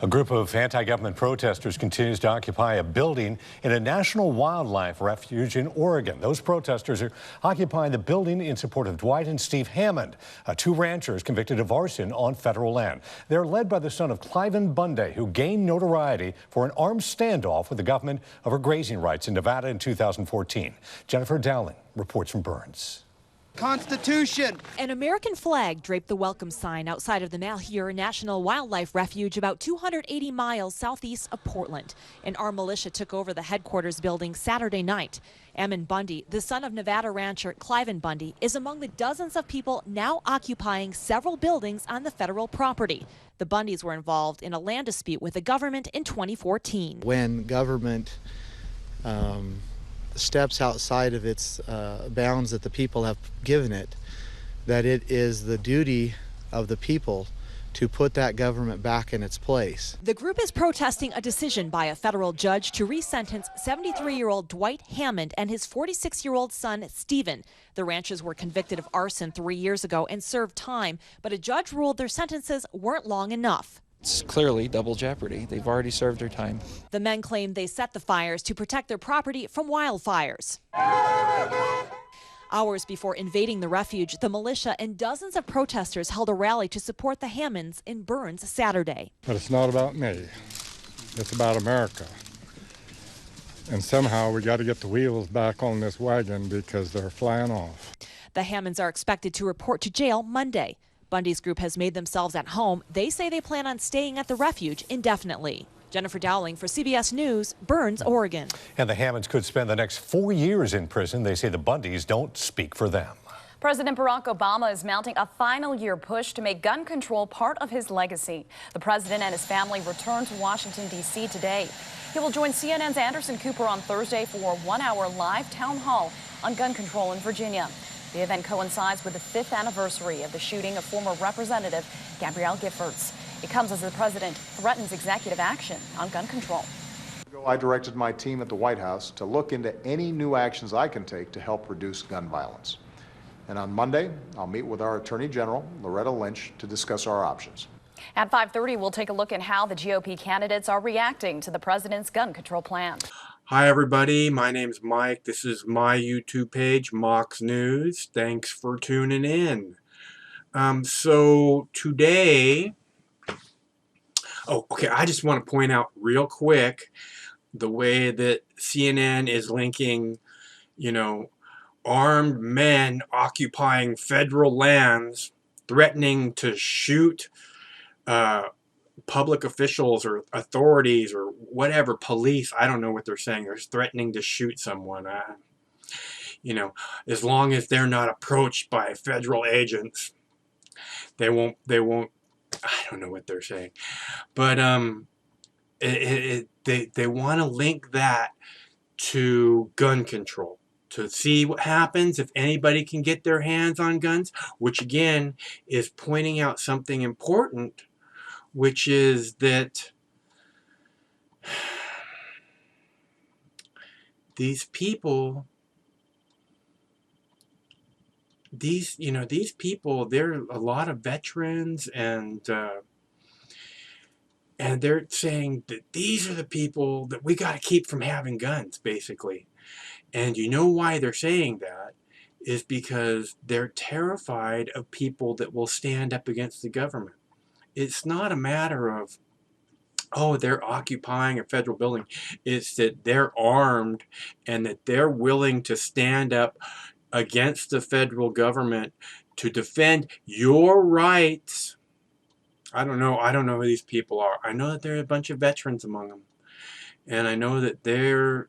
A group of anti-government protesters continues to occupy a building in a national wildlife refuge in Oregon. Those protesters are occupying the building in support of Dwight and Steve Hammond, two ranchers convicted of arson on federal land. They're led by the son of Cliven Bundy, who gained notoriety for an armed standoff with the government over grazing rights in Nevada in 2014. Jennifer Dowling reports from Burns. Constitution. An American flag draped the welcome sign outside of the Malheur National Wildlife Refuge about 280 miles southeast of Portland. An armed militia took over the headquarters building Saturday night. Ammon Bundy, the son of Nevada rancher Cliven Bundy, is among the dozens of people now occupying several buildings on the federal property. The Bundys were involved in a land dispute with the government in 2014. When government steps outside of its bounds that the people have given it, that it is the duty of the people to put that government back in its place. The group is protesting a decision by a federal judge to resentence 73-year-old Dwight Hammond and his 46-year-old son, Stephen. The ranchers were convicted of arson 3 years ago and served time, but a judge ruled their sentences weren't long enough. It's clearly double jeopardy. They've already served their time. The men claim they set the fires to protect their property from wildfires. Hours before invading the refuge, the militia and dozens of protesters held a rally to support the Hammonds in Burns Saturday. But it's not about me. It's about America. And somehow we got to get the wheels back on this wagon because they're flying off. The Hammonds are expected to report to jail Monday. Bundy's group has made themselves at home. They say they plan on staying at the refuge indefinitely. Jennifer Dowling for CBS News, Burns, Oregon. And the Hammonds could spend the next 4 years in prison. They say the Bundys don't speak for them. President Barack Obama is mounting a final year push to make gun control part of his legacy. The president and his family return to Washington, D.C. today. He will join CNN's Anderson Cooper on Thursday for a 1-hour live town hall on gun control in Virginia. The event coincides with the 5th anniversary of the shooting of former Representative Gabrielle Giffords. It comes as the president threatens executive action on gun control. I directed my team at the White House to look into any new actions I can take to help reduce gun violence. And on Monday, I'll meet with our Attorney General, Loretta Lynch, to discuss our options. At 5:30, we'll take a look at how the GOP candidates are reacting to the president's gun control plan. Hi everybody, my name's Mike. This is my YouTube page, Mox News. Thanks for tuning in. So today, I just want to point out real quick the way that CNN is linking, armed men occupying federal lands, threatening to shoot public officials or authorities or whatever, police. I don't know what they're saying. They're threatening to shoot someone. As long as they're not approached by federal agents, they won't, I don't know what they're saying. But they want to link that to gun control, to see what happens if anybody can get their hands on guns, which again is pointing out something important, which is that these people, these people, they're a lot of veterans, and they're saying that these are the people that we got to keep from having guns, basically. And you know why they're saying that is because they're terrified of people that will stand up against the government. It's not a matter of, oh, they're occupying a federal building. It's that they're armed and that they're willing to stand up against the federal government to defend your rights. I don't know who these people are. I know that there are a bunch of veterans among them. And I know that they're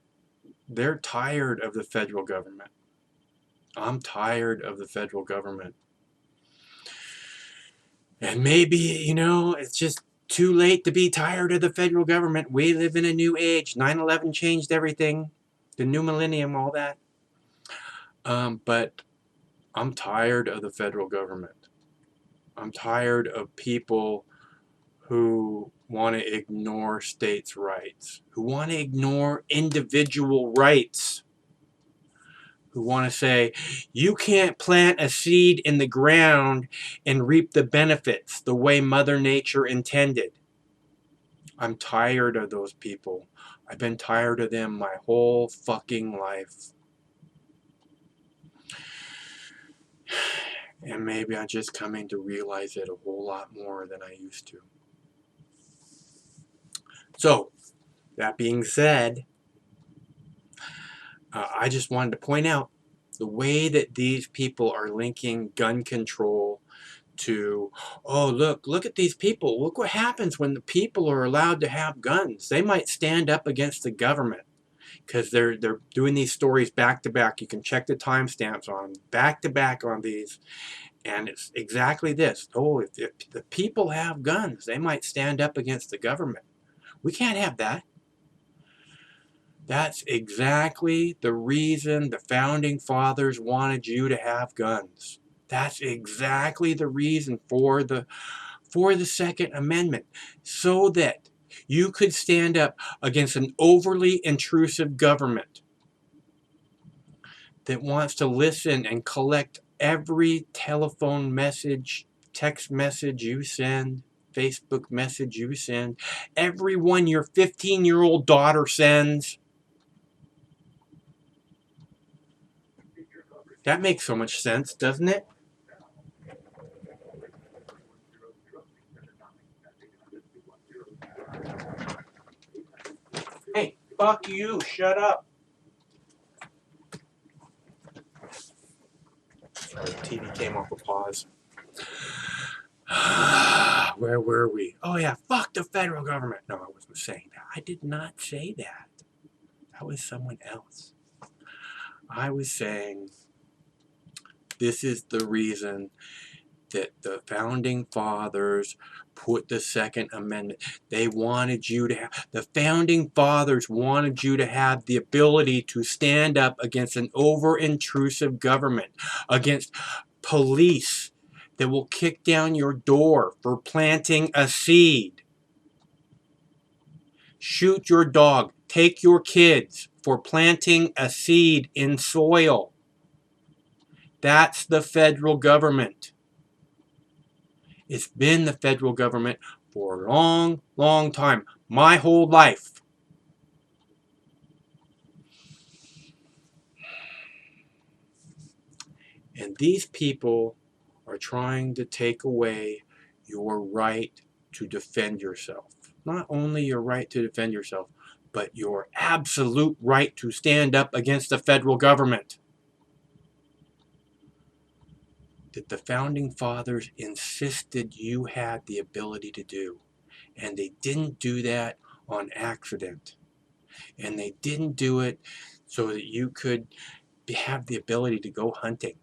tired of the federal government. I'm tired of the federal government. And maybe, it's just too late to be tired of the federal government. We live in a new age. 9/11 changed everything. The new millennium, all that. But I'm tired of the federal government. I'm tired of people who want to ignore states' rights, who want to ignore individual rights, who want to say, you can't plant a seed in the ground and reap the benefits the way Mother Nature intended. I'm tired of those people. I've been tired of them my whole fucking life. And maybe I'm just coming to realize it a whole lot more than I used to. So, that being said, I just wanted to point out the way that these people are linking gun control to, oh, look at these people. Look what happens when the people are allowed to have guns. They might stand up against the government, because they're doing these stories back to back. You can check the timestamps on back to back on these, and it's exactly this. Oh, if the people have guns, they might stand up against the government. We can't have that. That's exactly the reason the founding fathers wanted you to have guns. That's exactly the reason for the Second Amendment, so that you could stand up against an overly intrusive government that wants to listen and collect every telephone message, text message you send, Facebook message you send, every one your 15-year-old daughter sends. That makes so much sense, doesn't it? Hey, fuck you, shut up. Sorry, the TV came off a pause. Where were we? Oh yeah, fuck the federal government. No, I wasn't saying that. I did not say that. That was someone else. I was saying this is the reason that the founding fathers put the Second Amendment. They wanted you to have, the founding fathers wanted you to have the ability to stand up against an over-intrusive government, against police that will kick down your door for planting a seed. Shoot your dog, take your kids for planting a seed in soil. That's the federal government. It's been the federal government for a long, long time. My whole life. And these people are trying to take away your right to defend yourself. Not only your right to defend yourself, but your absolute right to stand up against the federal government. That the founding fathers insisted you had the ability to do. And they didn't do that on accident. And they didn't do it so that you could have the ability to go hunting.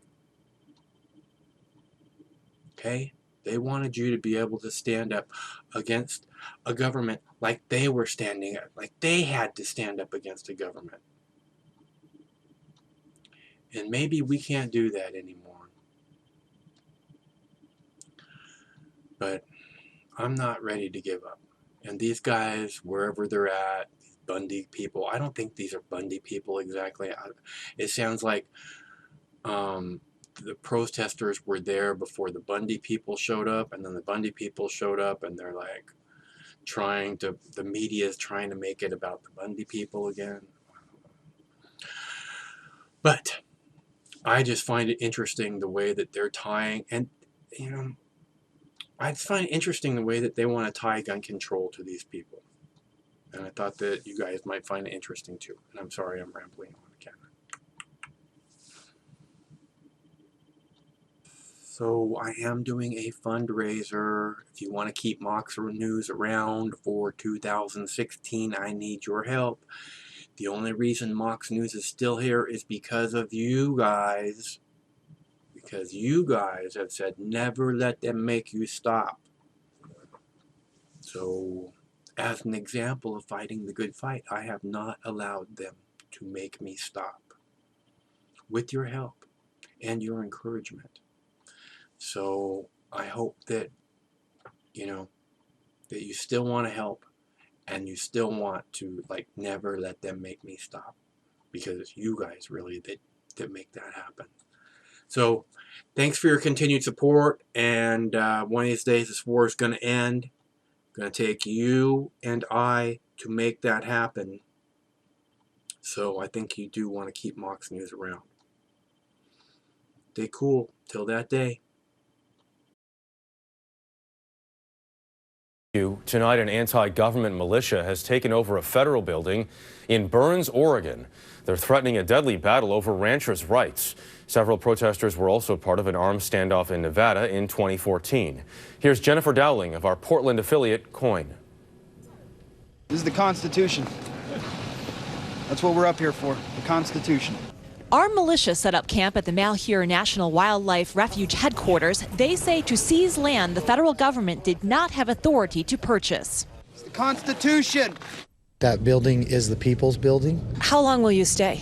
Okay? They wanted you to be able to stand up against a government like they were standing up, like they had to stand up against a government. And maybe we can't do that anymore. But I'm not ready to give up. And these guys, wherever they're at, Bundy people, I don't think these are Bundy people exactly. It sounds like the protesters were there before the Bundy people showed up, and then the Bundy people showed up, and they're like the media is trying to make it about the Bundy people again. But I just find it interesting the way that they're tying, and I just find it interesting the way that they want to tie gun control to these people. And I thought that you guys might find it interesting too. And I'm sorry I'm rambling on the camera. So I am doing a fundraiser. If you want to keep Mox News around for 2016, I need your help. The only reason Mox News is still here is because of you guys. Because you guys have said never let them make you stop. So, as an example of fighting the good fight, I have not allowed them to make me stop. With your help and your encouragement. So, I hope that, that you still want to help and you still want to, never let them make me stop. Because it's you guys, really, that make that happen. So, thanks for your continued support, and one of these days this war is going to end. Going to take you and I to make that happen. So I think you do want to keep Mox News around. Stay cool till that day. Tonight, an anti-government militia has taken over a federal building in Burns, Oregon. They're threatening a deadly battle over ranchers' rights. Several protesters were also part of an armed standoff in Nevada in 2014. Here's Jennifer Dowling of our Portland affiliate, KIRO. This is the Constitution. That's what we're up here for, the Constitution. Armed militia set up camp at the Malheur National Wildlife Refuge headquarters. They say to seize land the federal government did not have authority to purchase. It's the Constitution. That building is the people's building, How long will you stay?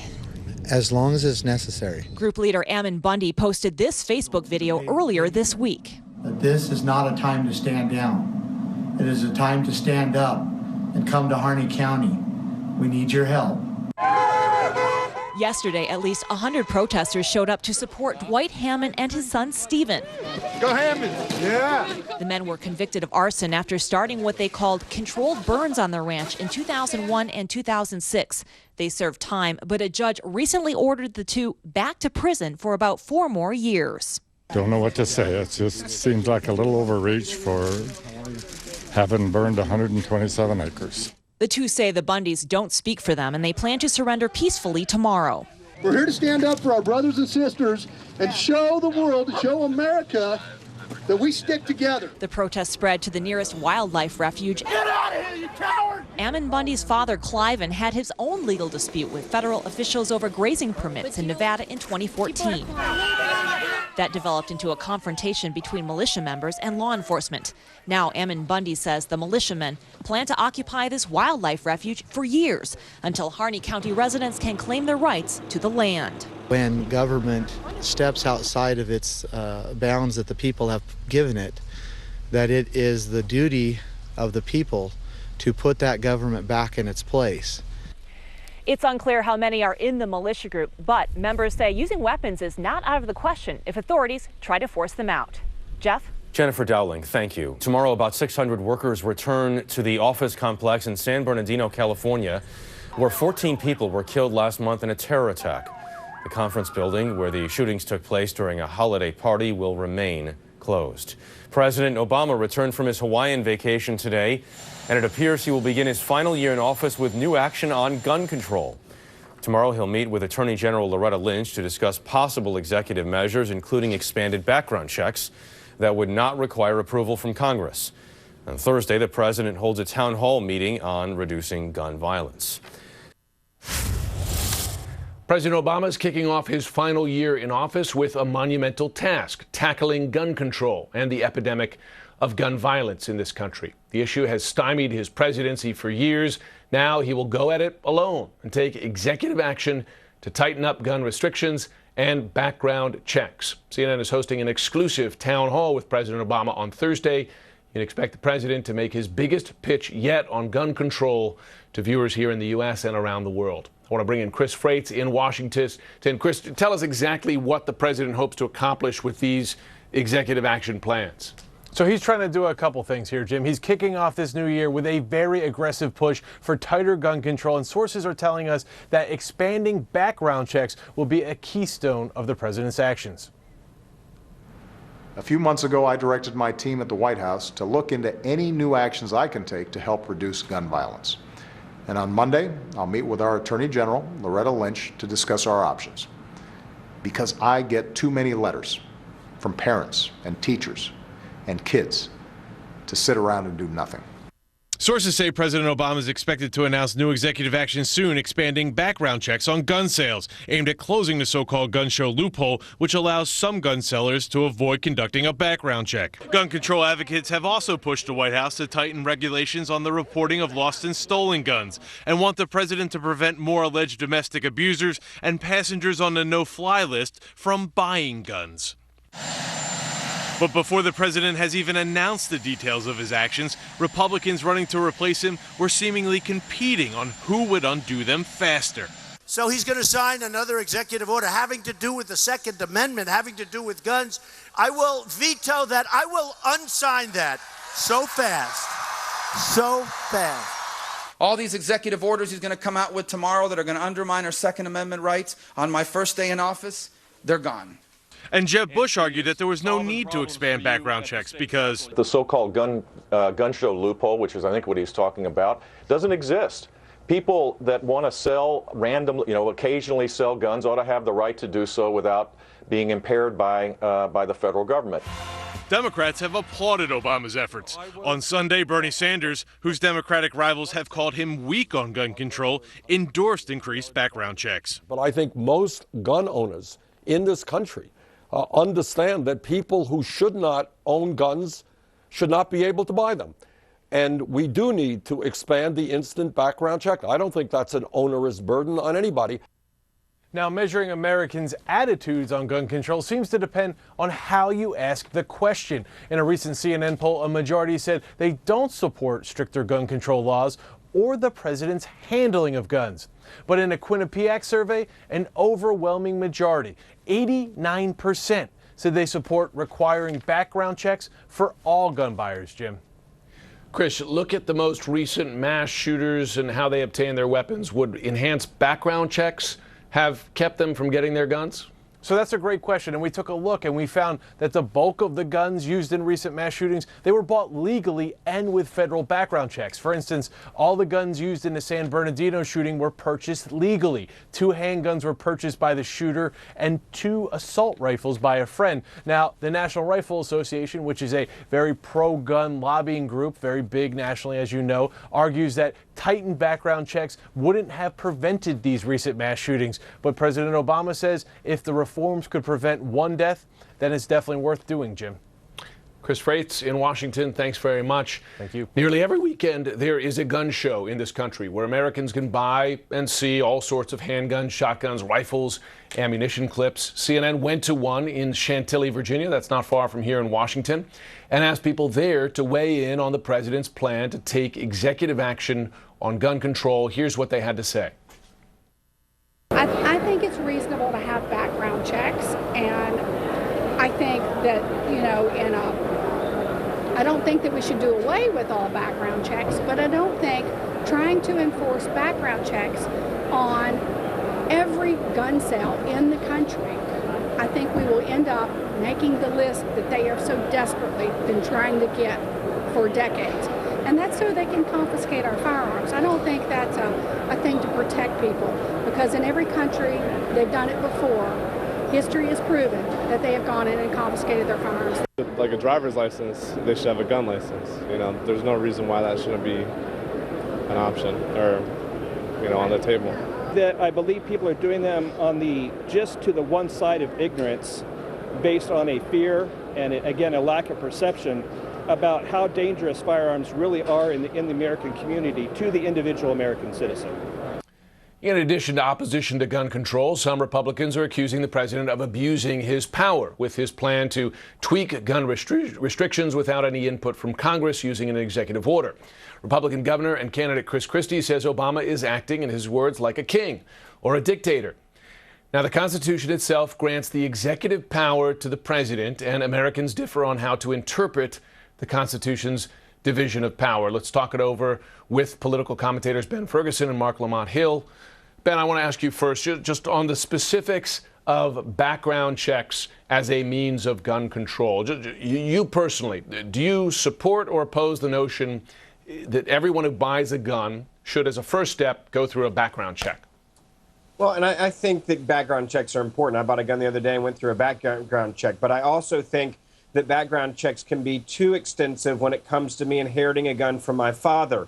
as long as it's necessary. Group leader Ammon Bundy posted this Facebook video earlier this week. That this is not a time to stand down. It is a time to stand up and come to Harney County. We need your help. Yesterday, at least 100 protesters showed up to support Dwight Hammond and his son, Stephen. Go Hammond! Yeah! The men were convicted of arson after starting what they called controlled burns on their ranch in 2001 and 2006. They served time, but a judge recently ordered the two back to prison for about 4 more years. Don't know what to say. It just seems like a little overreach for having burned 127 acres. The two say the Bundys don't speak for them, and they plan to surrender peacefully tomorrow. We're here to stand up for our brothers and sisters and show the world, show America that we stick together. The protest spread to the nearest wildlife refuge. Get out of here, you coward! Ammon Bundy's father, Cliven, had his own legal dispute with federal officials over grazing permits in Nevada in 2014. That developed into a confrontation between militia members and law enforcement. Now, Ammon Bundy says the militiamen plan to occupy this wildlife refuge for years until Harney County residents can claim their rights to the land. When government steps outside of its bounds that the people have given it, that it is the duty of the people to put that government back in its place. It's unclear how many are in the militia group, but members say using weapons is not out of the question if authorities try to force them out. Jeff? Jennifer Dowling, thank you. Tomorrow, about 600 workers return to the office complex in San Bernardino, California, where 14 people were killed last month in a terror attack. The conference building where the shootings took place during a holiday party will remain closed. President Obama returned from his Hawaiian vacation today, and it appears he will begin his final year in office with new action on gun control. Tomorrow, he'll meet with Attorney General Loretta Lynch to discuss possible executive measures, including expanded background checks that would not require approval from Congress. On Thursday, the president holds a town hall meeting on reducing gun violence. President Obama is kicking off his final year in office with a monumental task, tackling gun control and the epidemic of gun violence in this country. The issue has stymied his presidency for years. Now he will go at it alone and take executive action to tighten up gun restrictions and background checks. CNN is hosting an exclusive town hall with President Obama on Thursday. You'd expect the president to make his biggest pitch yet on gun control to viewers here in the U.S. and around the world. I want to bring in Chris Freitz in Washington. Chris, tell us exactly what the president hopes to accomplish with these executive action plans. So he's trying to do a couple things here, Jim. He's kicking off this new year with a very aggressive push for tighter gun control, and sources are telling us that expanding background checks will be a keystone of the president's actions. A few months ago, I directed my team at the White House to look into any new actions I can take to help reduce gun violence. And on Monday, I'll meet with our Attorney General, Loretta Lynch, to discuss our options. Because I get too many letters from parents and teachers and kids to sit around and do nothing. Sources say President Obama is expected to announce new executive action soon, expanding background checks on gun sales, aimed at closing the so-called gun show loophole, which allows some gun sellers to avoid conducting a background check. Gun control advocates have also pushed the White House to tighten regulations on the reporting of lost and stolen guns, and want the president to prevent more alleged domestic abusers and passengers on the no-fly list from buying guns. But before the president has even announced the details of his actions, Republicans running to replace him were seemingly competing on who would undo them faster. So he's going to sign another executive order having to do with the Second Amendment, having to do with guns. I will veto that. I will unsign that so fast so fast. All these executive orders he's going to come out with tomorrow that are going to undermine our Second Amendment rights on my first day in office, they're gone. And Jeb Bush argued that there was no need to expand background checks because the so-called gun show loophole, which is I think what he's talking about, doesn't exist. People that want to sell randomly, occasionally sell guns ought to have the right to do so without being impaired by the federal government. Democrats have applauded Obama's efforts. On Sunday, Bernie Sanders, whose Democratic rivals have called him weak on gun control, endorsed increased background checks. But I think most gun owners in this country understand that people who should not own guns should not be able to buy them. And we do need to expand the instant background check. I don't think that's an onerous burden on anybody. Now, measuring Americans' attitudes on gun control seems to depend on how you ask the question. In a recent CNN poll, a majority said they don't support stricter gun control laws or the president's handling of guns. But in a Quinnipiac survey, an overwhelming majority, 89%, said they support requiring background checks for all gun buyers, Jim. Chris, look at the most recent mass shooters and how they obtain their weapons. Would enhanced background checks have kept them from getting their guns? So that's a great question, and we took a look and we found that the bulk of the guns used in recent mass shootings, they were bought legally and with federal background checks. For instance, all the guns used in the San Bernardino shooting were purchased legally. 2 handguns were purchased by the shooter and 2 assault rifles by a friend. Now, the National Rifle Association, which is a very pro-gun lobbying group, very big nationally as you know, argues that tightened background checks wouldn't have prevented these recent mass shootings. But President Obama says if the reforms could prevent 1 death, then it's definitely worth doing, Jim. Chris Freitz in Washington, thanks very much. Thank you. Nearly every weekend there is a gun show in this country where Americans can buy and see all sorts of handguns, shotguns, rifles, ammunition clips. CNN went to one in Chantilly, Virginia, that's not far from here in Washington, and asked people there to weigh in on the president's plan to take executive action on gun control. Here's what they had to say. I think it's reasonable to have background checks, and I think that, I don't think that we should do away with all background checks, but I don't think trying to enforce background checks on every gun sale in the country, I think we will end up making the list that they have so desperately been trying to get for decades. And that's so they can confiscate our firearms. I don't think that's a thing to protect people, because in every country they've done it before. History has proven that they have gone in and confiscated their firearms. Like a driver's license, they should have a gun license. There's no reason why that shouldn't be an option or, on the table. That I believe people are doing them just to the one side of ignorance, based on a fear and, again, a lack of perception about how dangerous firearms really are in the American community to the individual American citizen. In addition to opposition to gun control, some Republicans are accusing the president of abusing his power with his plan to tweak gun restrictions without any input from Congress using an executive order. Republican governor and candidate Chris Christie says Obama is acting, in his words, like a king or a dictator. Now, the Constitution itself grants the executive power to the president, and Americans differ on how to interpret the Constitution's division of power. Let's talk it over with political commentators Ben Ferguson and Mark Lamont Hill. Ben, I want to ask you first, just on the specifics of background checks as a means of gun control. You personally, do you support or oppose the notion that everyone who buys a gun should, as a first step, go through a background check? Well, and I think that background checks are important. I bought a gun the other day and went through a background check. But I also think that background checks can be too extensive when it comes to me inheriting a gun from my father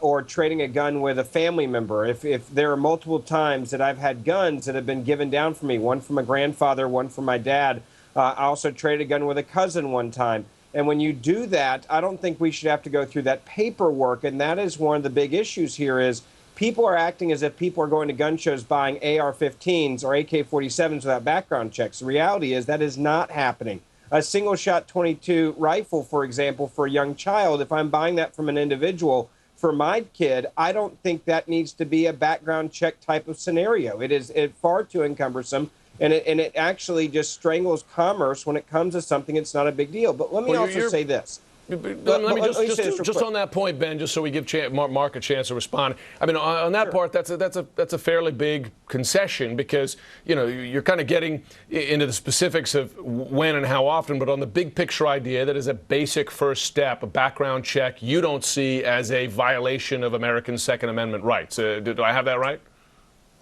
or trading a gun with a family member. If there are multiple times that I've had guns that have been given down for me, one from a grandfather, one from my dad. I also traded a gun with a cousin one time. And when you do that, I don't think we should have to go through that paperwork. And that is one of the big issues here is people are acting as if people are going to gun shows buying AR-15s or AK-47s without background checks. The reality is that is not happening. A single-shot .22 rifle, for example, for a young child, if I'm buying that from an individual, for my kid, I don't think that needs to be a background check type of scenario. It is far too encumbersome, and it actually just strangles commerce when it comes to something. It's not a big deal. But let me also say this. just on that point, Ben, just so we give Mark a chance to respond. I mean, on that part, that's a fairly big concession because you're kind of getting into the specifics of when and how often, but on the big picture idea, that is a basic first step, a background check, you don't see as a violation of American Second Amendment rights. Do I have that right?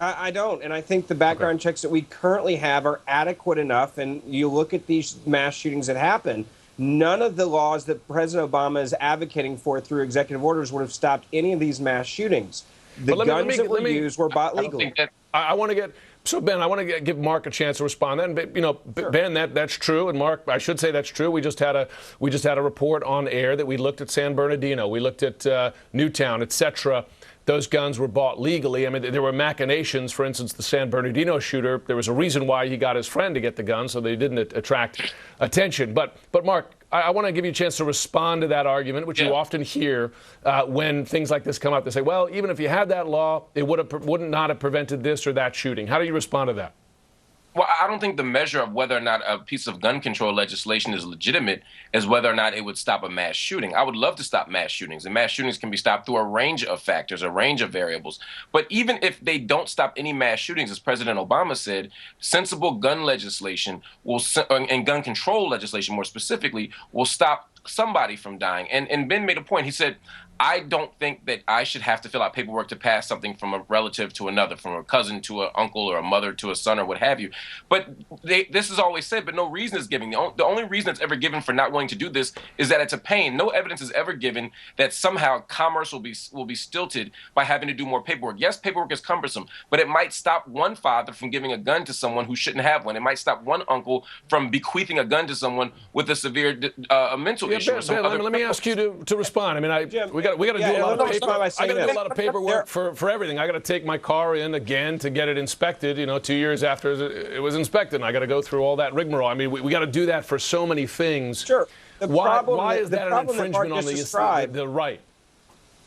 I don't, and I think the background checks that we currently have are adequate enough, and you look at these mass shootings that happen, none of the laws that President Obama is advocating for through executive orders would have stopped any of these mass shootings. The guns that were used were bought legally. I want to get... So, Ben, I want to give Mark a chance to respond. Then, sure. Ben, that's true, and Mark, I should say that's true. We just had a report on air that we looked at San Bernardino, we looked at Newtown, etc. Those guns were bought legally. I mean, there were machinations. For instance, the San Bernardino shooter, there was a reason why he got his friend to get the gun, so they didn't attract attention. But Mark, I want to give you a chance to respond to that argument, which you often hear when things like this come up. They say, well, even if you had that law, it would not have prevented this or that shooting. How do you respond to that? Well, I don't think the measure of whether or not a piece of gun control legislation is legitimate is whether or not it would stop a mass shooting. I would love to stop mass shootings, and mass shootings can be stopped through a range of factors, a range of variables. But even if they don't stop any mass shootings, as President Obama said, sensible gun legislation and gun control legislation more specifically will stop somebody from dying. And Ben made a point. He said, I don't think that I should have to fill out paperwork to pass something from a relative to another, from a cousin to an uncle or a mother to a son or what have you. But this is always said, but no reason is given. The only reason that's ever given for not willing to do this is that it's a pain. No evidence is ever given that somehow commerce will be stilted by having to do more paperwork. Yes, paperwork is cumbersome, but it might stop one father from giving a gun to someone who shouldn't have one. It might stop one uncle from bequeathing a gun to someone with a severe mental issue. Ben, let me ask you to respond. I mean, we got to do a lot of paperwork. I got to do a lot of paperwork for everything. I got to take my car in again to get it inspected. 2 years after it was inspected, and I got to go through all that rigmarole. I mean, we got to do that for so many things. Sure. Why is that an infringement on the right?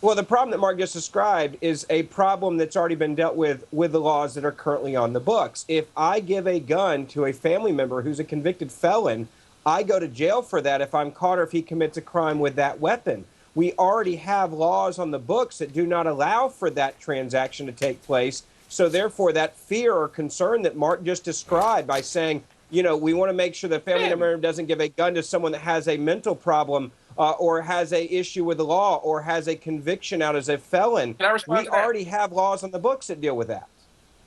Well, the problem that Mark just described is a problem that's already been dealt with the laws that are currently on the books. If I give a gun to a family member who's a convicted felon, I go to jail for that if I'm caught or if he commits a crime with that weapon. We already have laws on the books that do not allow for that transaction to take place. So therefore, that fear or concern that Mark just described by saying, we want to make sure the family member doesn't give a gun to someone that has a mental problem or has a issue with the law or has a conviction out as a felon. We already have laws on the books that deal with that.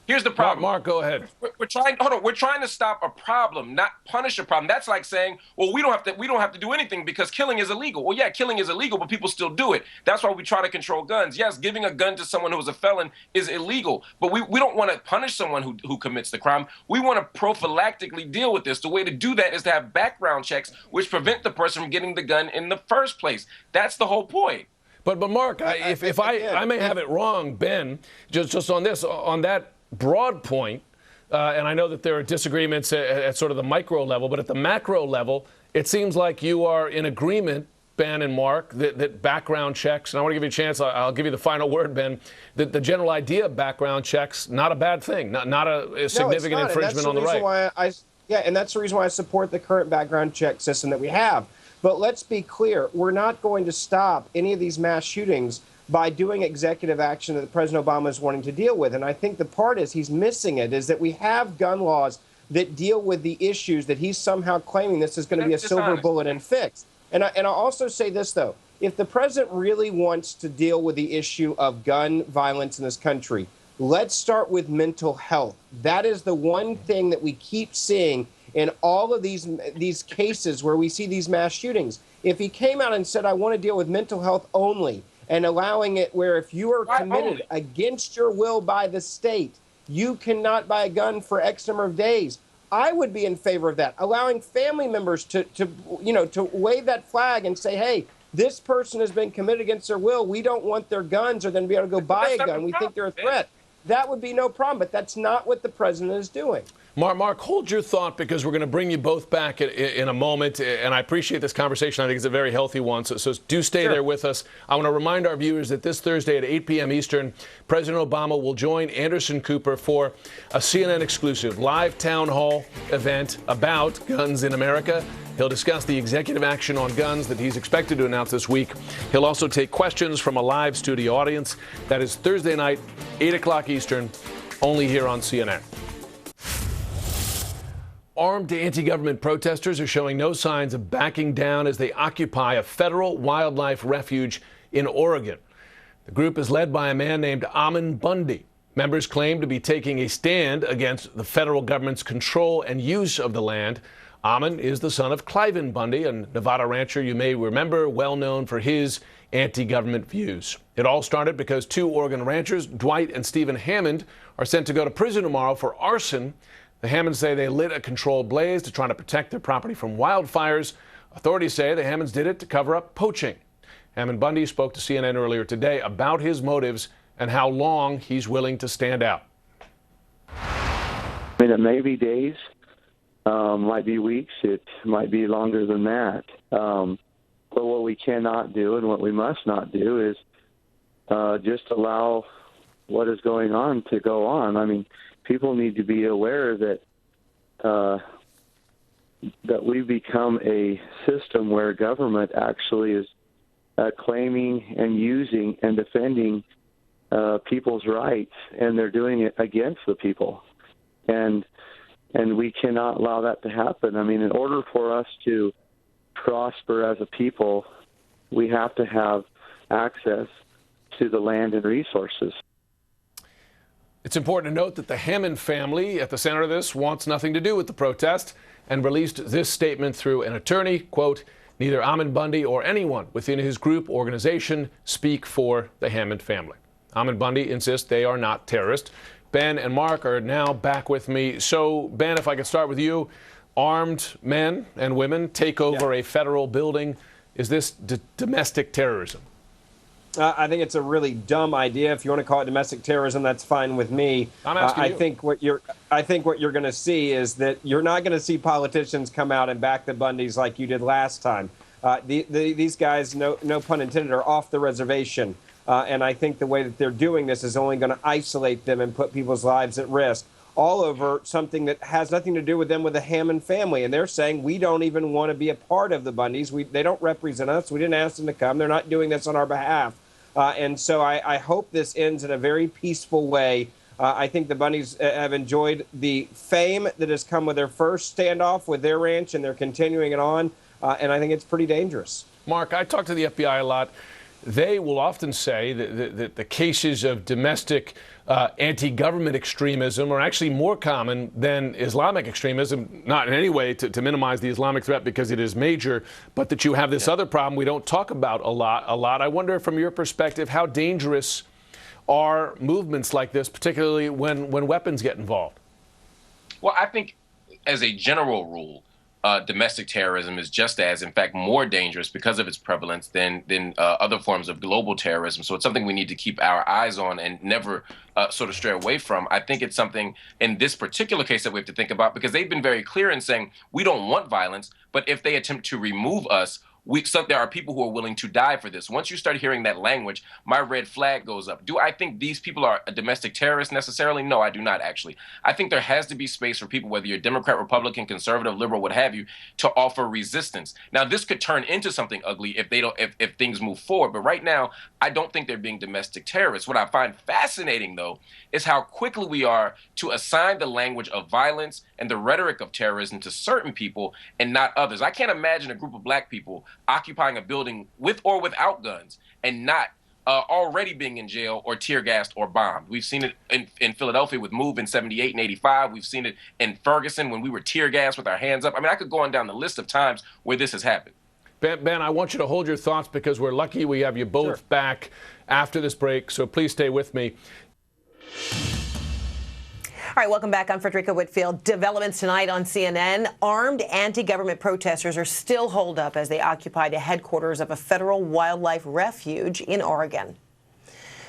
Here's the problem. Mark, go ahead. We're trying to stop a problem, not punish a problem. That's like saying, well, we don't have to do anything because killing is illegal. Well, yeah, killing is illegal, but people still do it. That's why we try to control guns. Yes, giving a gun to someone who is a felon is illegal, but we don't want to punish someone who commits the crime. We want to prophylactically deal with this. The way to do that is to have background checks which prevent the person from getting the gun in the first place. That's the whole point. But Mark, if I may have it wrong, Ben, just on that broad point, and I know that there are disagreements at sort of the micro level, but at the macro level, it seems like you are in agreement, Ben and Mark, that background checks, and I want to give you a chance, I'll give you the final word, Ben, that the general idea of background checks, not a bad thing, not a significant infringement on the right. And that's the reason why I support the current background check system that we have. But let's be clear, we're not going to stop any of these mass shootings by doing executive action that President Obama is wanting to deal with. And I think the part he's missing is that we have gun laws that deal with the issues that he's somehow claiming this is going to be a silver bullet and fix. And I'll also say this, though. If the president really wants to deal with the issue of gun violence in this country, let's start with mental health. That is the one thing that we keep seeing in all of these cases where we see these mass shootings. If he came out and said, I want to deal with mental health only, and allowing it where if you are committed against your will by the state, you cannot buy a gun for X number of days. I would be in favor of that, allowing family members to wave that flag and say, hey, this person has been committed against their will. We don't want their guns or them to be able to go buy a gun. We think they're a threat. That would be no problem, but that's not what the president is doing. Mark, hold your thought because we're going to bring you both back in a moment, and I appreciate this conversation. I think it's a very healthy one, so do stay there with us. I want to remind our viewers that this Thursday at 8 p.m. Eastern, President Obama will join Anderson Cooper for a CNN exclusive live town hall event about guns in America. He'll discuss the executive action on guns that he's expected to announce this week. He'll also take questions from a live studio audience. That is Thursday night, 8 o'clock Eastern, only here on CNN. Armed anti-government protesters are showing no signs of backing down as they occupy a federal wildlife refuge in Oregon. The group is led by a man named Ammon Bundy. Members claim to be taking a stand against the federal government's control and use of the land. Ammon is the son of Cliven Bundy, a Nevada rancher you may remember, well known for his anti-government views. It all started because two Oregon ranchers, Dwight and Stephen Hammond, are sent to go to prison tomorrow for arson. The Hammonds say they lit a controlled blaze to try to protect their property from wildfires. Authorities say the Hammonds did it to cover up poaching. Ammon Bundy spoke to CNN earlier today about his motives and how long he's willing to stand out. I mean, it may be days, might be weeks, it might be longer than that. But what we cannot do and what we must not do is just allow what is going on to go on. I mean, people need to be aware that that we've become a system where government actually is claiming and using and defending people's rights, and they're doing it against the people. And we cannot allow that to happen. I mean, in order for us to prosper as a people, we have to have access to the land and resources. It's important to note that the Hammond family at the center of this wants nothing to do with the protest and released this statement through an attorney, quote, "Neither Ammon Bundy or anyone within his group organization speak for the Hammond family." Ammon Bundy insists they are not terrorists. Ben and Mark are now back with me. So, Ben, if I could start with you. Armed men and women take over a federal building. Is this domestic terrorism? I think it's a really dumb idea. If you want to call it domestic terrorism, that's fine with me. I'm asking you. I think what you're going to see is that you're not going to see politicians come out and back the Bundys like you did last time. These guys, no pun intended, are off the reservation. And I think the way that they're doing this is only going to isolate them and put people's lives at risk, all over something that has nothing to do with them, with the Hammond family. And they're saying, we don't even want to be a part of the Bundys. They don't represent us. We didn't ask them to come. They're not doing this on our behalf. And so I hope this ends in a very peaceful way. I think the Bundys have enjoyed the fame that has come with their first standoff with their ranch, and they're continuing it on. And I think it's pretty dangerous. Mark, I talk to the FBI a lot. They will often say that the cases of domestic anti-government extremism are actually more common than Islamic extremism, not in any way to minimize the Islamic threat because it is major, but that you have this other problem we don't talk about a lot. I wonder, from your perspective, how dangerous are movements like this, particularly when weapons get involved? Well, I think as a general rule, domestic terrorism is just as, in fact, more dangerous because of its prevalence than other forms of global terrorism. So it's something we need to keep our eyes on and never sort of stray away from. I think it's something in this particular case that we have to think about, because they've been very clear in saying we don't want violence, but if they attempt to remove us, there are people who are willing to die for this. Once you start hearing that language, my red flag goes up. Do I think these people are a domestic terrorist necessarily? No, I do not, actually. I think there has to be space for people, whether you're Democrat, Republican, conservative, liberal, what have you, to offer resistance. Now, this could turn into something ugly if things move forward. But right now, I don't think they're being domestic terrorists. What I find fascinating, though, is how quickly we are to assign the language of violence and the rhetoric of terrorism to certain people and not others. I can't imagine a group of black people occupying a building with or without guns and not already being in jail or tear gassed or bombed. We've seen it in Philadelphia with MOVE in 78 and 85. We've seen it in Ferguson when we were tear gassed with our hands up. I mean, I could go on down the list of times where this has happened. Ben, I want you to hold your thoughts because we're lucky we have you both back after this break, so please stay with me. All right, welcome back. I'm Frederica Whitfield. Developments tonight on CNN. Armed anti-government protesters are still holed up as they occupy the headquarters of a federal wildlife refuge in Oregon.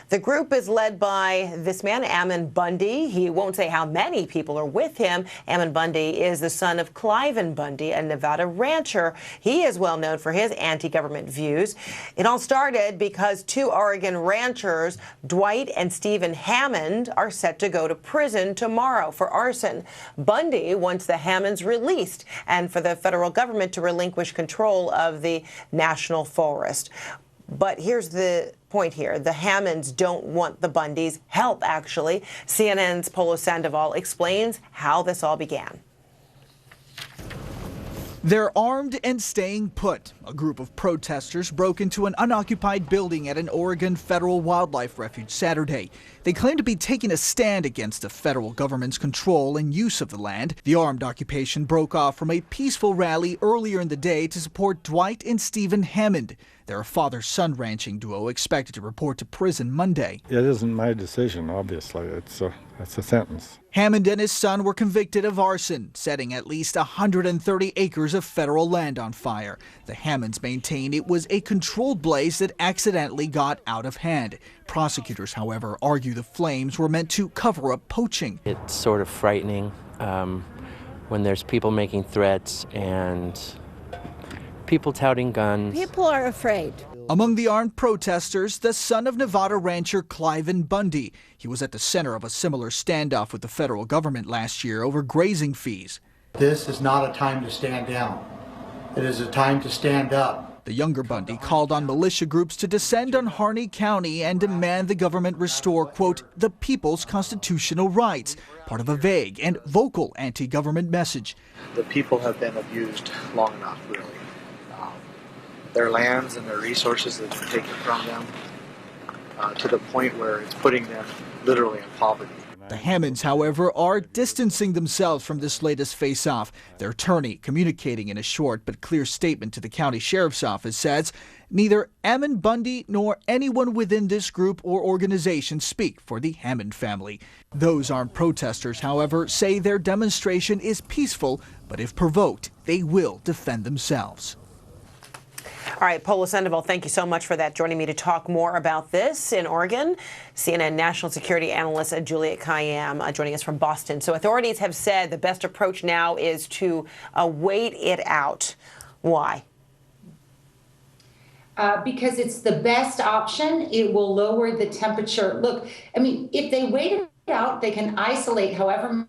The group is led by this man, Ammon Bundy. He won't say how many people are with him. Ammon Bundy is the son of Cliven Bundy, a Nevada rancher. He is well known for his anti-government views. It all started because two Oregon ranchers, Dwight and Stephen Hammond, are set to go to prison tomorrow for arson. Bundy wants the Hammonds released and for the federal government to relinquish control of the national forest. But here's the point here. The Hammonds don't want the Bundys' help, actually. CNN's Polo Sandoval explains how this all began. They're armed and staying put. A group of protesters broke into an unoccupied building at an Oregon federal wildlife refuge Saturday. They claim to be taking a stand against the federal government's control and use of the land. The armed occupation broke off from a peaceful rally earlier in the day to support Dwight and Stephen Hammond. They're a father-son ranching duo expected to report to prison Monday. It isn't my decision, obviously. It's a sentence. Hammond and his son were convicted of arson, setting at least 130 acres of federal land on fire. The Hammonds maintain it was a controlled blaze that accidentally got out of hand. Prosecutors, however, argue the flames were meant to cover up poaching. It's sort of frightening when there's people making threats and people touting guns. People are afraid. Among the armed protesters, the son of Nevada rancher Cliven Bundy. He was at the center of a similar standoff with the federal government last year over grazing fees. This is not a time to stand down. It is a time to stand up. The younger Bundy called on militia groups to descend on Harney County and demand the government restore, quote, the people's constitutional rights, part of a vague and vocal anti-government message. The people have been abused long enough, really. Their lands and their resources that have been taken from them to the point where it's putting them literally in poverty. The Hammonds, however, are distancing themselves from this latest face-off. Their attorney, communicating in a short but clear statement to the county sheriff's office, says neither Ammon Bundy nor anyone within this group or organization speak for the Hammond family. Those armed protesters, however, say their demonstration is peaceful, but if provoked, they will defend themselves. All right, Polo Sandoval, thank you so much for that. Joining me to talk more about this in Oregon, CNN national security analyst Juliet Kayyem joining us from Boston. So authorities have said the best approach now is to wait it out. Why? Because it's the best option. It will lower the temperature. Look, I mean, if they wait it out, they can isolate however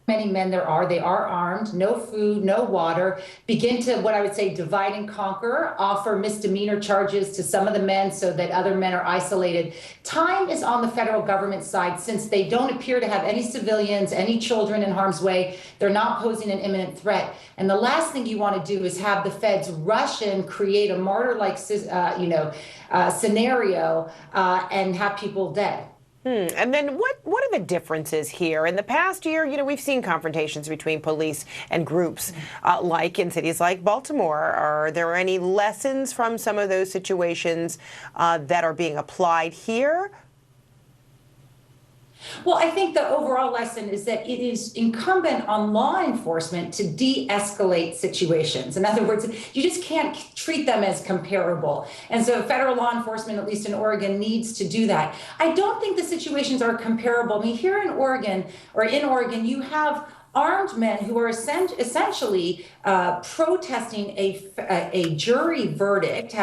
many men there are. They are armed, no food, no water, begin to, what I would say, divide and conquer, offer misdemeanor charges to some of the men so that other men are isolated. Time is on the federal government side since they don't appear to have any civilians, any children in harm's way. They're not posing an imminent threat. And the last thing you want to do is have the feds rush in, create a martyr-like, scenario and have people dead. And then what are the differences here? In the past year, we've seen confrontations between police and groups like in cities like Baltimore. Are there any lessons from some of those situations that are being applied here? Well, I think the overall lesson is that it is incumbent on law enforcement to de-escalate situations. In other words, you just can't treat them as comparable. And so federal law enforcement, at least in Oregon, needs to do that. I don't think the situations are comparable. I mean, here in Oregon, you have armed men who are essentially protesting a jury verdict,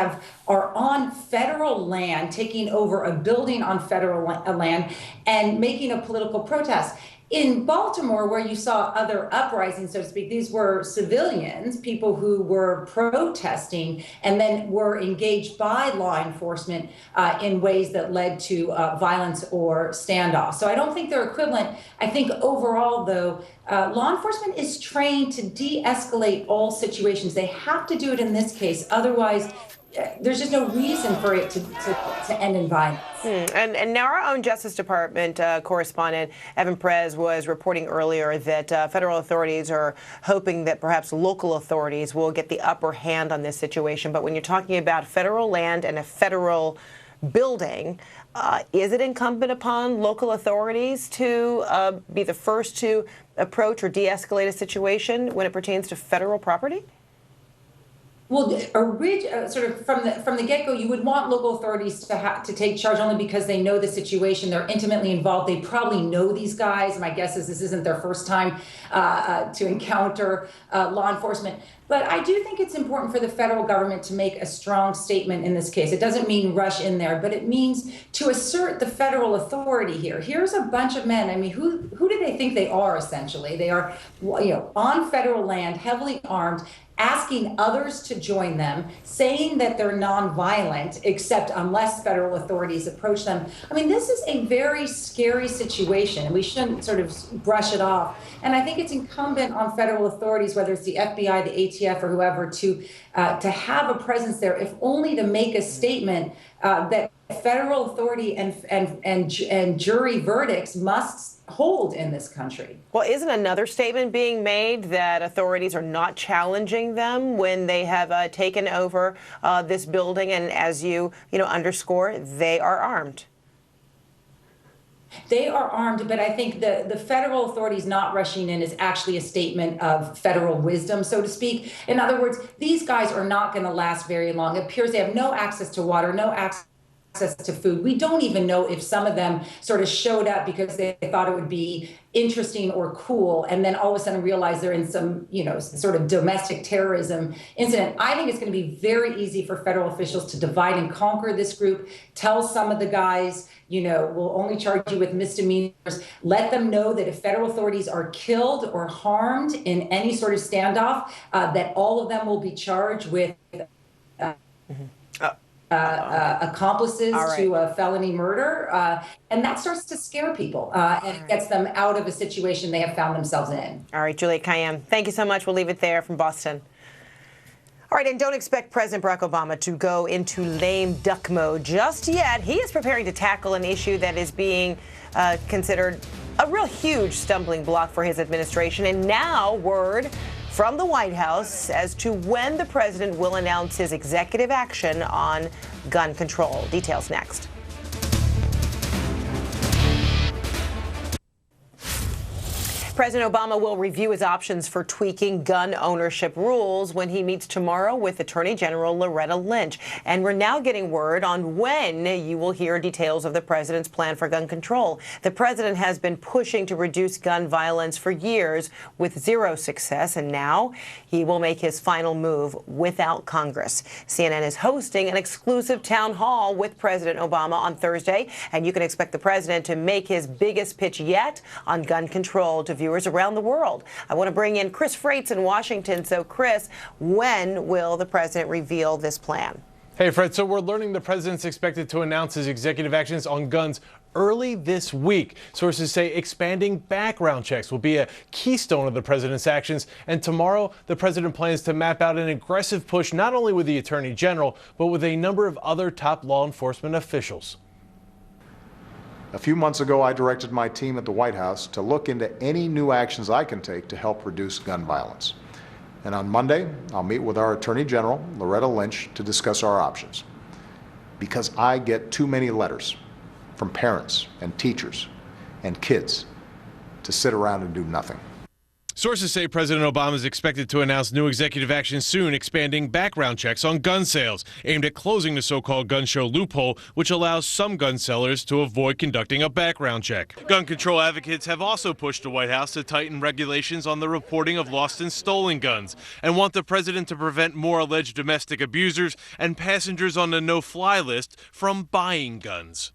are on federal land, taking over a building on federal land and making a political protest. In Baltimore, where you saw other uprisings, so to speak, these were civilians, people who were protesting and then were engaged by law enforcement in ways that led to violence or standoff. So I don't think they're equivalent. I think overall, though, law enforcement is trained to de-escalate all situations. They have to do it in this case. Otherwise, there's just no reason for it to end in violence. And now our own Justice Department correspondent Evan Perez was reporting earlier that federal authorities are hoping that perhaps local authorities will get the upper hand on this situation. But when you're talking about federal land and a federal building, is it incumbent upon local authorities to be the first to approach or de-escalate a situation when it pertains to federal property? Well, sort of from the get-go, you would want local authorities to take charge only because they know the situation. They're intimately involved. They probably know these guys. My guess is this isn't their first time to encounter law enforcement. But I do think it's important for the federal government to make a strong statement in this case. It doesn't mean rush in there, but it means to assert the federal authority here. Here's a bunch of men. I mean, who do they think they are, essentially? They are, on federal land, heavily armed, asking others to join them, saying that they're nonviolent, except unless federal authorities approach them. I mean, this is a very scary situation, and we shouldn't sort of brush it off. And I think it's incumbent on federal authorities, whether it's the FBI, the ATF, or whoever, to have a presence there, if only to make a statement that federal authority and jury verdicts must hold in this country. Well, isn't another statement being made that authorities are not challenging them when they have taken over this building, and as you underscore, they are armed? They are armed, but I think the federal authorities not rushing in is actually a statement of federal wisdom, so to speak. In other words, these guys are not going to last very long. It appears they have no access to water, no access to food. We don't even know if some of them sort of showed up because they thought it would be interesting or cool, and then all of a sudden realize they're in some, sort of domestic terrorism incident. I think it's going to be very easy for federal officials to divide and conquer this group, tell some of the guys, we'll only charge you with misdemeanors, let them know that if federal authorities are killed or harmed in any sort of standoff, that all of them will be charged with accomplices to a felony murder, and that starts to scare people, and it gets them out of a situation they have found themselves in. All right, Juliette Kayyem, thank you so much. We'll leave it there from Boston. All right, and don't expect President Barack Obama to go into lame duck mode just yet. He is preparing to tackle an issue that is being considered a real huge stumbling block for his administration, and now word from the White House as to when the president will announce his executive action on gun control. Details next. President Obama will review his options for tweaking gun ownership rules when he meets tomorrow with Attorney General Loretta Lynch. And we're now getting word on when you will hear details of the president's plan for gun control. The president has been pushing to reduce gun violence for years with zero success, and now he will make his final move without Congress. CNN is hosting an exclusive town hall with President Obama on Thursday, and you can expect the president to make his biggest pitch yet on gun control to viewers around the world. I want to bring in Chris Freitz in Washington. So, Chris, when will the president reveal this plan? Hey, Fred, so we're learning the president's expected to announce his executive actions on guns early this week. Sources say expanding background checks will be a keystone of the president's actions. And tomorrow, the president plans to map out an aggressive push not only with the attorney general, but with a number of other top law enforcement officials. A few months ago, I directed my team at the White House to look into any new actions I can take to help reduce gun violence. And on Monday, I'll meet with our Attorney General, Loretta Lynch, to discuss our options. Because I get too many letters from parents and teachers and kids to sit around and do nothing. Sources say President Obama is expected to announce new executive action soon, expanding background checks on gun sales, aimed at closing the so-called gun show loophole, which allows some gun sellers to avoid conducting a background check. Gun control advocates have also pushed the White House to tighten regulations on the reporting of lost and stolen guns, and want the president to prevent more alleged domestic abusers and passengers on the no-fly list from buying guns.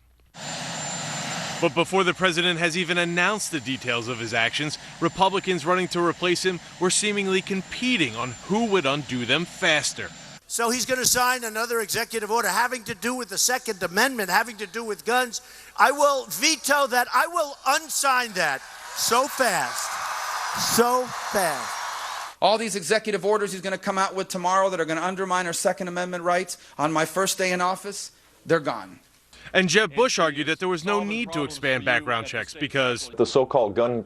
But before the president has even announced the details of his actions, Republicans running to replace him were seemingly competing on who would undo them faster. So he's going to sign another executive order having to do with the Second Amendment, having to do with guns. I will veto that. I will unsign that so fast. So fast. All these executive orders he's going to come out with tomorrow that are going to undermine our Second Amendment rights on my first day in office, they're gone. And Jeb Bush argued that there was no need to expand background checks because the so-called gun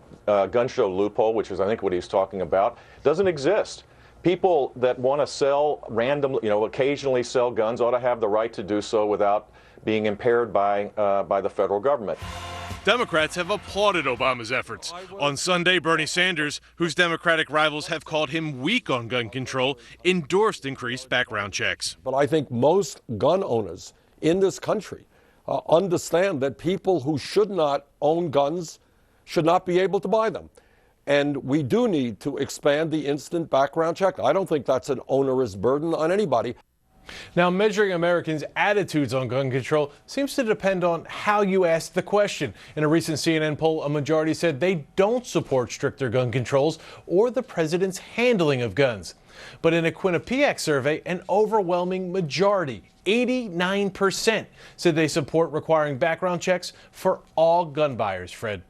show loophole, which is I think what he's talking about, doesn't exist. People that want to sell randomly, occasionally sell guns ought to have the right to do so without being impaired by the federal government. Democrats have applauded Obama's efforts. On Sunday, Bernie Sanders, whose Democratic rivals have called him weak on gun control, endorsed increased background checks. But I think most gun owners in this country understand that people who should not own guns should not be able to buy them. And we do need to expand the instant background check. I don't think that's an onerous burden on anybody. Now, measuring Americans' attitudes on gun control seems to depend on how you ask the question. In a recent CNN poll, a majority said they don't support stricter gun controls or the president's handling of guns. But in a Quinnipiac survey, an overwhelming majority, 89%, said they support requiring background checks for all gun buyers, Fred.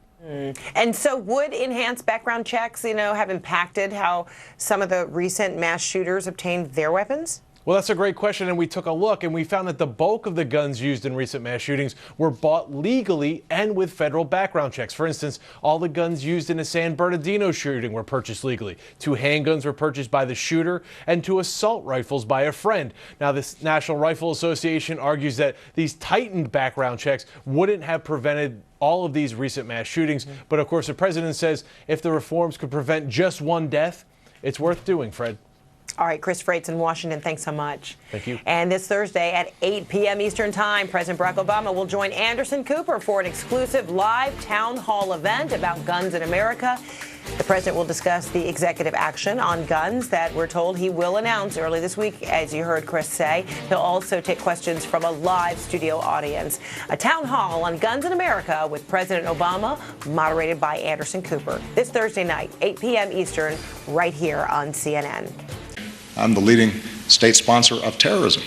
And so would enhanced background checks, have impacted how some of the recent mass shooters obtained their weapons? Well, that's a great question, and we took a look, and we found that the bulk of the guns used in recent mass shootings were bought legally and with federal background checks. For instance, all the guns used in a San Bernardino shooting were purchased legally. 2 handguns were purchased by the shooter, and 2 assault rifles by a friend. Now, the National Rifle Association argues that these tightened background checks wouldn't have prevented all of these recent mass shootings. But, of course, the president says if the reforms could prevent just 1 death, it's worth doing, Fred. All right, Chris Freitz in Washington, thanks so much. Thank you. And this Thursday at 8 p.m. Eastern Time, President Barack Obama will join Anderson Cooper for an exclusive live town hall event about guns in America. The president will discuss the executive action on guns that we're told he will announce early this week, as you heard Chris say. He'll also take questions from a live studio audience. A town hall on guns in America with President Obama, moderated by Anderson Cooper. This Thursday night, 8 p.m. Eastern, right here on CNN. I'm the leading state sponsor of terrorism.